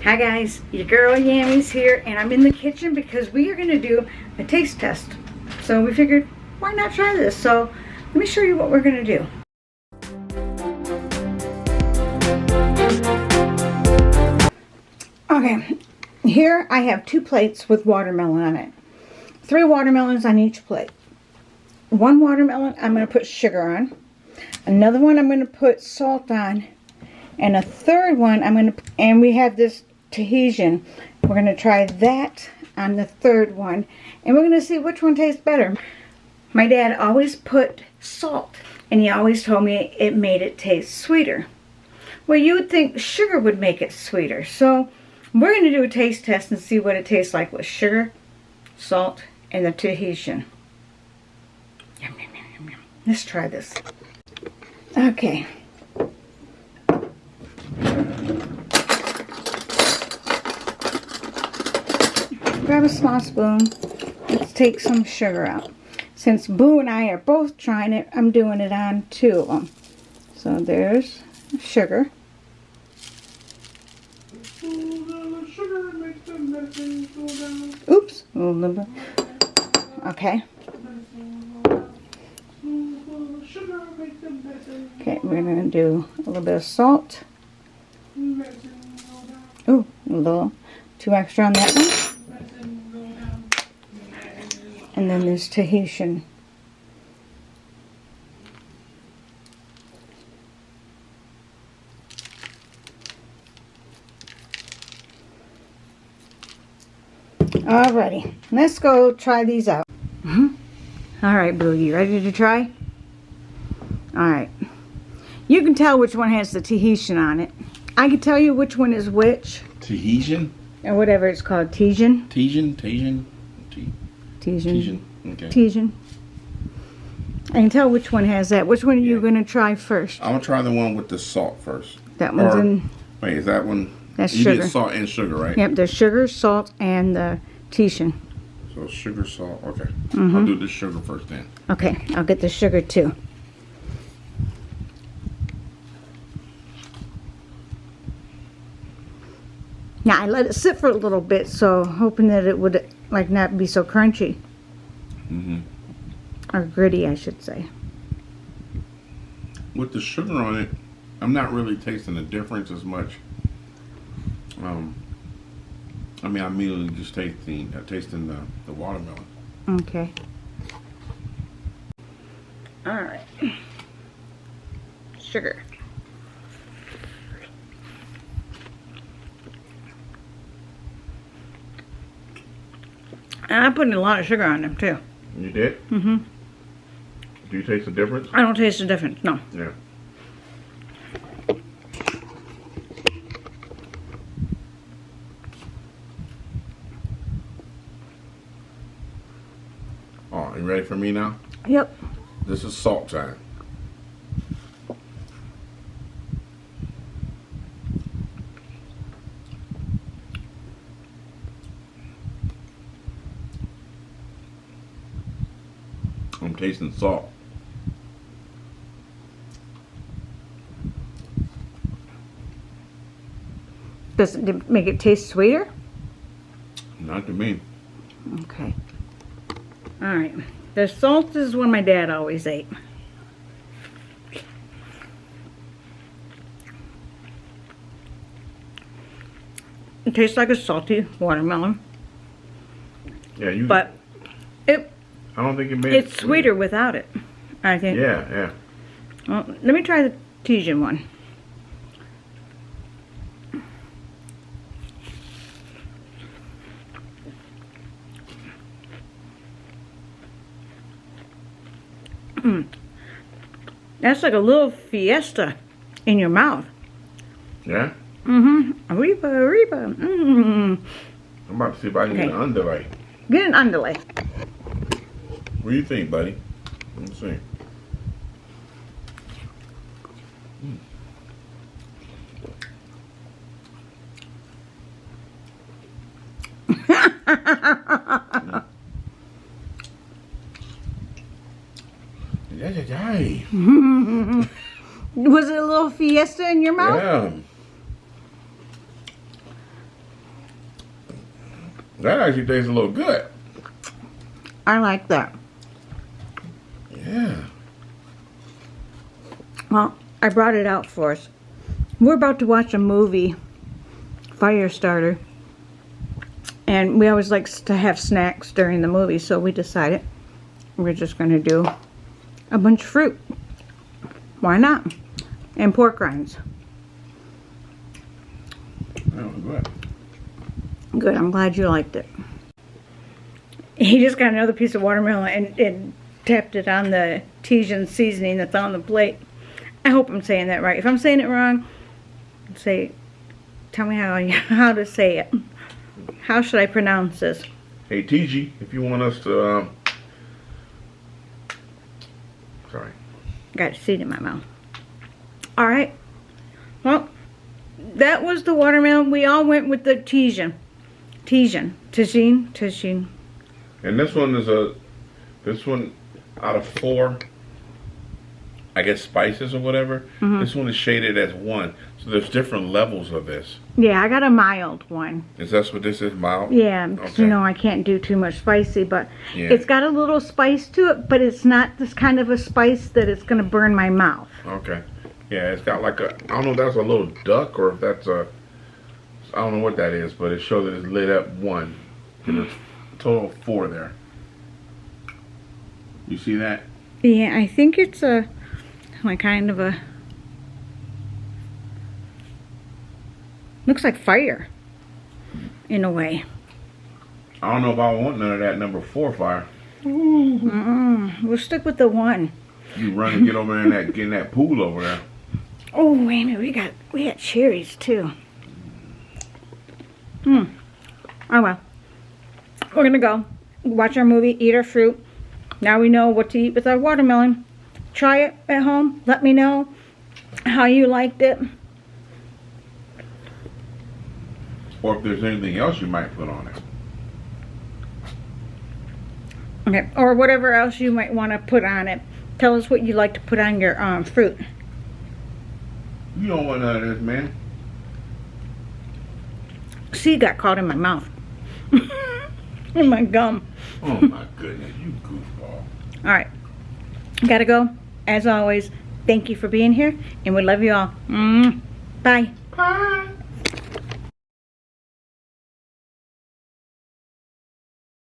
Hi guys, your girl Yammi's here, and I'm in the kitchen because we are going to do a taste test. So we figured, why not try this? So let me show you what we're going to do. Okay, here I have 2 plates with watermelon on it. 3 watermelons on each plate. 1 watermelon I'm going to put sugar on. Another one I'm going to put salt on. And a third one I'm going to, and we have this Tahitian. We're going to try that on the third one. And we're going to see which one tastes better. My dad always put salt. And he always told me it made it taste sweeter. Well, you would think sugar would make it sweeter. So we're going to do a taste test and see what it tastes like with sugar, salt, and the Tahitian. Yum, yum, yum, yum, yum. Let's try this. Okay. Grab a small spoon. Let's take some sugar out. Since Boo and I are both trying it, I'm doing it on 2 of them. So there's sugar. Oops. Okay. Okay, we're going to do a little bit of salt. Ooh, a little too extra on that one. And then there's Tahitian. Alrighty, let's go try these out. Alright, Boo, you ready to try? Alright. You can tell which one has the Tahitian on it. I can tell you which one is which. Tahitian? Or whatever it's called. Tahitian? Tahitian? Tahitian. Okay. Tahitian. I can tell which one has that. Which one are you going to try first? I'm going to try the one with the salt first. That one's in... Wait, is that one? That's you sugar. did salt and sugar, right? Yep, there's sugar, salt, and the Tahitian. So sugar, salt, okay. I'll do the sugar first then. Okay, I'll get the sugar too. Now I let it sit for a little bit, so hoping that it would like not be so crunchy. Or gritty, I should say. With the sugar on it, I'm not really tasting the difference as much. I mean, I'm immediately just tasting the watermelon. Okay. All right. Sugar. And I put a lot of sugar on them too. You did? Mm-hmm. Do you taste the difference? I don't taste the difference, no. Yeah. Oh, you ready for me now? Yep. This is salt time. I'm tasting salt. Does it make it taste sweeter? Not to me. Okay. Alright. The salt is one my dad always ate. It tastes like a salty watermelon. Yeah, you. But I don't think it made it it's sweeter without it, I think. Yeah, yeah. Well, let me try the Tahitian one. That's like a little fiesta in your mouth. Yeah? Arriba, arriba. I'm about to see if I can get an underlay. Get an underlay. What do you think, buddy? Let's see. Was it a little fiesta in your mouth? Yeah. That actually tastes a little good. I like that. Yeah. Well, I brought it out for us. We're about to watch a movie, Firestarter. And we always like to have snacks during the movie, so we decided we're just going to do a bunch of fruit. Why not? And pork rinds. That was good. Good, I'm glad you liked it. He just got another piece of watermelon and tapped it on the Tijan seasoning that's on the plate. I hope I'm saying that right. If I'm saying it wrong, tell me how to say it. How should I pronounce this? Hey, TG, if you want us to, sorry. Got a seed in my mouth. Alright. Well, that was the watermelon. We all went with the Tijan. Tijan. And this one is this one out of 4, I guess, spices or whatever. This one is shaded as 1. So there's different levels of this. Yeah, I got a mild one. Is that what this is, mild? Yeah, because Okay. you know I can't do too much spicy, but Yeah. it's got a little spice to it, but it's not this kind of a spice that it's going to burn my mouth. Okay. Yeah, it's got like I don't know if that's a little duck or if that's I don't know what that is, but it shows that it's lit up 1. And there's a total of 4 there. You see that? Yeah, I think it's a kind of a, looks like fire in a way. I don't know if I want none of that number 4 fire. We'll stick with the 1. You run and get over there and get in that pool over there. Oh, wait a minute, we got cherries too. Oh well. We're gonna go watch our movie, eat our fruit. Now we know what to eat with our watermelon. Try it at home. Let me know how you liked it. Or if there's anything else you might put on it. Okay, or whatever else you might want to put on it. Tell us what you like to put on your fruit. You don't want none of this, man. See, got caught in my mouth. In my gum. Oh my goodness, you goofball. Alright. Gotta go. As always, thank you for being here, and we love you all. Bye. Bye.